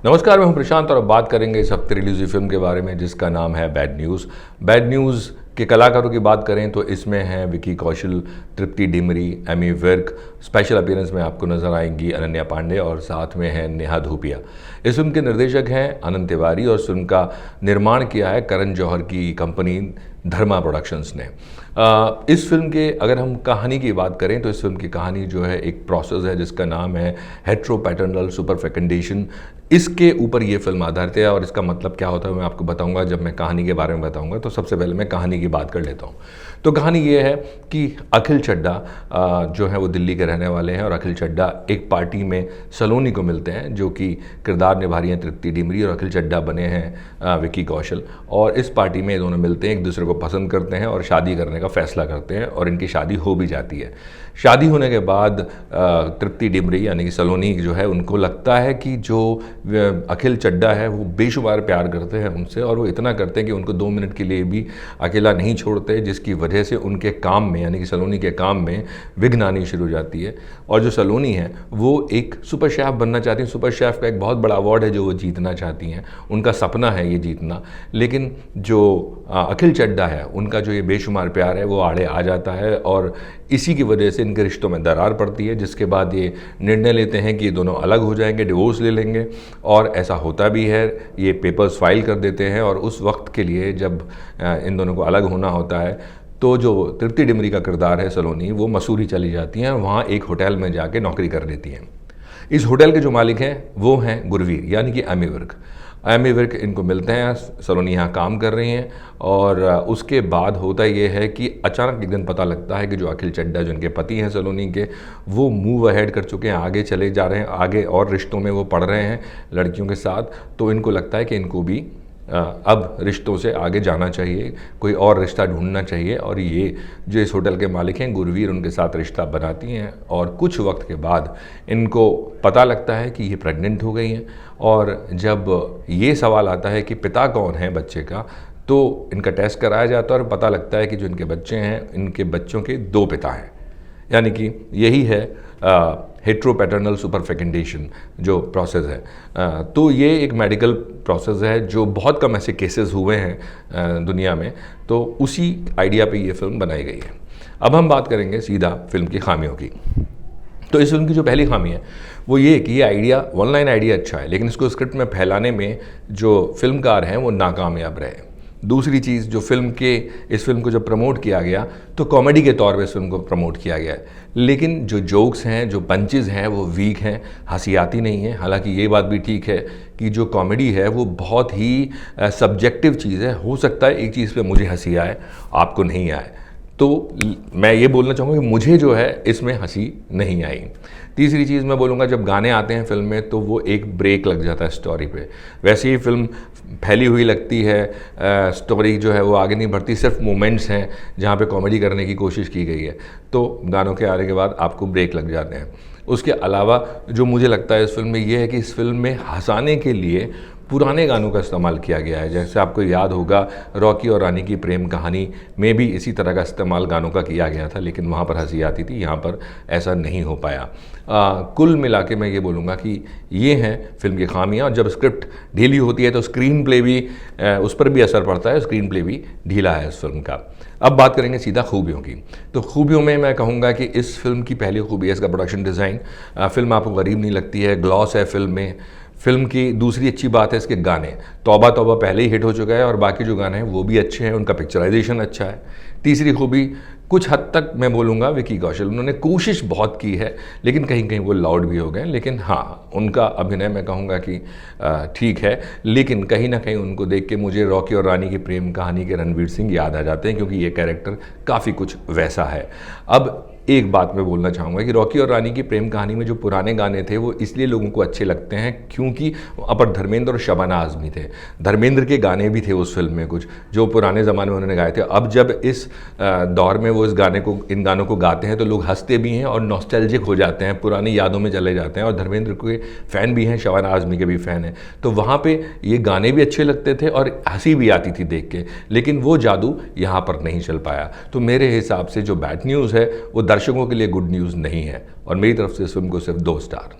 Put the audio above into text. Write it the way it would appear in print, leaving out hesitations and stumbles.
नमस्कार, मैं हूं प्रशांत और अब बात करेंगे इस हफ्ते रिलीज हुई फिल्म के बारे में जिसका नाम है बैड न्यूज़। बैड न्यूज़ के कलाकारों की बात करें तो इसमें हैं विकी कौशल, तृप्ति डिमरी, एमी विर्क। स्पेशल अपीयरेंस में आपको नजर आएंगी अनन्या पांडे और साथ में हैं नेहा धूपिया। इस फिल्म के निर्देशक हैं अनंत तिवारी और इस फिल्म का निर्माण किया है करण जौहर की कंपनी धर्मा प्रोडक्शंस ने। इस फिल्म के अगर हम कहानी की बात करें तो इस फिल्म की कहानी जो है एक प्रोसेस है जिसका नाम है हेट्रोपैटर्नल सुपरफेकेंडेशन। इसके ऊपर ये फिल्म आधारित है और इसका मतलब क्या होता है मैं आपको बताऊंगा जब मैं कहानी के बारे में बताऊंगा। तो सबसे पहले मैं कहानी की बात कर लेता हूँ। तो कहानी ये है कि अखिल चड्ढा जो है वो दिल्ली के रहने वाले हैं और अखिल चड्ढा एक पार्टी में सलोनी को मिलते हैं जो कि किरदार निभा रही हैं तृप्ति डिमरी, और अखिल चड्ढा बने हैं विकी कौशल। और इस पार्टी में ये दोनों मिलते हैं, एक दूसरे को पसंद करते हैं और शादी करने का फैसला करते हैं और इनकी शादी हो भी जाती है। शादी होने के बाद तृप्ति डिमरी यानी कि सलोनी जो है उनको लगता है कि जो अखिल चड्ढा है वो बेशुमार प्यार करते हैं उनसे, और वो इतना करते हैं कि उनको 2 मिनट के लिए भी अकेला नहीं छोड़ते, जिसकी वजह से उनके काम में यानी कि सलोनी के काम में विघ्न आनी शुरू हो जाती है। और जो सलोनी है वो एक सुपर शेफ बनना चाहती हैं। सुपर शेफ का एक बहुत बड़ा अवार्ड है जो वो जीतना चाहती हैं, उनका सपना है ये जीतना। लेकिन जो अखिल चड्ढा है उनका जो ये बेशुमार प्यार है वो आड़े आ जाता है और इसी की वजह से इनके रिश्तों में दरार पड़ती है, जिसके बाद ये निर्णय लेते हैं कि ये दोनों अलग हो जाएंगे, डिवोर्स ले लेंगे। और ऐसा होता भी है, ये पेपर्स फाइल कर देते हैं। और उस वक्त के लिए जब इन दोनों को अलग होना होता है तो जो तृप्ति डिमरी का किरदार है सलोनी, वो मसूरी चली जाती हैं, वहाँ एक होटल में जाके नौकरी कर लेती हैं। इस होटल के जो मालिक हैं वो हैं गुरवीर यानी कि एमी विर्क। एमी विर्क इनको मिलते हैं, सलोनी यहाँ काम कर रही हैं। और उसके बाद होता ये है कि अचानक एक दिन पता लगता है कि जो अखिल चड्ढा जो इनके पति हैं सलोनी के, वो मूव अहेड कर चुके हैं, आगे चले जा रहे हैं, आगे और रिश्तों में वो पड़ रहे हैं लड़कियों के साथ। तो इनको लगता है कि इनको भी अब रिश्तों से आगे जाना चाहिए, कोई और रिश्ता ढूंढना चाहिए। और ये जो इस होटल के मालिक हैं गुरवीर उनके साथ रिश्ता बनाती हैं। और कुछ वक्त के बाद इनको पता लगता है कि ये प्रेग्नेंट हो गई हैं। और जब ये सवाल आता है कि पिता कौन है बच्चे का, तो इनका टेस्ट कराया जाता है और पता लगता है कि जो इनके बच्चे हैं इनके बच्चों के 2 पिता हैं। यानी कि यही है हेट्रोपैटर्नल सुपरफेकेंडेशन जो प्रोसेस है। तो ये एक मेडिकल प्रोसेस है जो बहुत कम ऐसे केसेस हुए हैं दुनिया में। तो उसी आइडिया पे ये फिल्म बनाई गई है। अब हम बात करेंगे सीधा फिल्म की खामियों की। तो इस फिल्म की जो पहली खामी है वो ये कि ये आइडिया वन लाइन आइडिया अच्छा है, लेकिन इसको स्क्रिप्ट में फैलाने में जो फिल्मकार हैं वो नाकामयाब रहे। दूसरी चीज़, जो इस फिल्म को जब प्रमोट किया गया तो कॉमेडी के तौर पे इस फिल्म को प्रमोट किया गया है, लेकिन जो जोक्स हैं, जो पंचेज़ हैं वो वीक हैं, हंसी आती नहीं है। हालांकि ये बात भी ठीक है कि जो कॉमेडी है वो बहुत ही सब्जेक्टिव चीज़ है। हो सकता है एक चीज़ पे मुझे हंसी आए, आपको नहीं आए। तो मैं ये बोलना चाहूँगा कि मुझे जो है इसमें हंसी नहीं आई। तीसरी चीज़ मैं बोलूँगा, जब गाने आते हैं फिल्म में तो वो एक ब्रेक लग जाता है स्टोरी पे। वैसे ही फिल्म फैली हुई लगती है, स्टोरी जो है वो आगे नहीं बढ़ती, सिर्फ मोमेंट्स हैं जहाँ पे कॉमेडी करने की कोशिश की गई है। तो गानों के आने के बाद आपको ब्रेक लग जाते हैं। उसके अलावा जो मुझे लगता है इस फिल्म में ये है कि इस फिल्म में हंसाने के लिए पुराने गानों का इस्तेमाल किया गया है। जैसे आपको याद होगा रॉकी और रानी की प्रेम कहानी में भी इसी तरह का इस्तेमाल गानों का किया गया था, लेकिन वहाँ पर हंसी आती थी, यहाँ पर ऐसा नहीं हो पाया। कुल मिला के मैं ये बोलूँगा कि ये हैं फिल्म की खामियाँ। और जब स्क्रिप्ट ढीली होती है तो स्क्रीन प्ले भी उस पर भी असर पड़ता है, स्क्रीन प्ले भी ढीला है इस फिल्म का। अब बात करेंगे सीधा खूबियों की। तो खूबियों में मैं कहूँगा कि इस फिल्म की पहली खूबी है इसका प्रोडक्शन डिज़ाइन। फिल्म आपको गरीब नहीं लगती है, ग्लॉस है फिल्म में। फिल्म की दूसरी अच्छी बात है इसके गाने। तौबा तौबा पहले ही हिट हो चुका है और बाकी जो गाने हैं वो भी अच्छे हैं, उनका पिक्चराइजेशन अच्छा है। तीसरी खूबी कुछ हद तक मैं बोलूँगा विकी कौशल, उन्होंने कोशिश बहुत की है लेकिन कहीं कहीं वो लाउड भी हो गए। लेकिन हाँ, उनका अभिनय मैं कहूँगा कि ठीक है, लेकिन कहीं ना कहीं उनको देख के मुझे रॉकी और रानी की प्रेम कहानी के रणवीर सिंह याद आ जाते हैं, क्योंकि ये कैरेक्टर काफ़ी कुछ वैसा है। अब एक बात मैं बोलना चाहूँगा कि रॉकी और रानी की प्रेम कहानी में जो पुराने गाने थे वो इसलिए लोगों को अच्छे लगते हैं क्योंकि वहाँ पर धर्मेंद्र और शबाना आज़मी थे। धर्मेंद्र के गाने भी थे उस फिल्म में कुछ जो पुराने ज़माने में उन्होंने गाए थे। अब जब इस दौर में वो इन गानों को गाते हैं तो लोग हंसते भी हैं और नॉस्टैल्जिक हो जाते हैं, पुरानी यादों में चले जाते हैं। और धर्मेंद्र के फ़ैन भी हैं, शबाना आज़मी के भी फ़ैन हैं, तो वहाँ पर ये गाने भी अच्छे लगते थे और हंसी भी आती थी देख के। लेकिन वो जादू यहाँ पर नहीं चल पाया। तो मेरे हिसाब से जो बैड न्यूज़ है वो दर्शकों के लिए गुड न्यूज़ नहीं है और मेरी तरफ से इस फिल्म को सिर्फ 2 स्टार।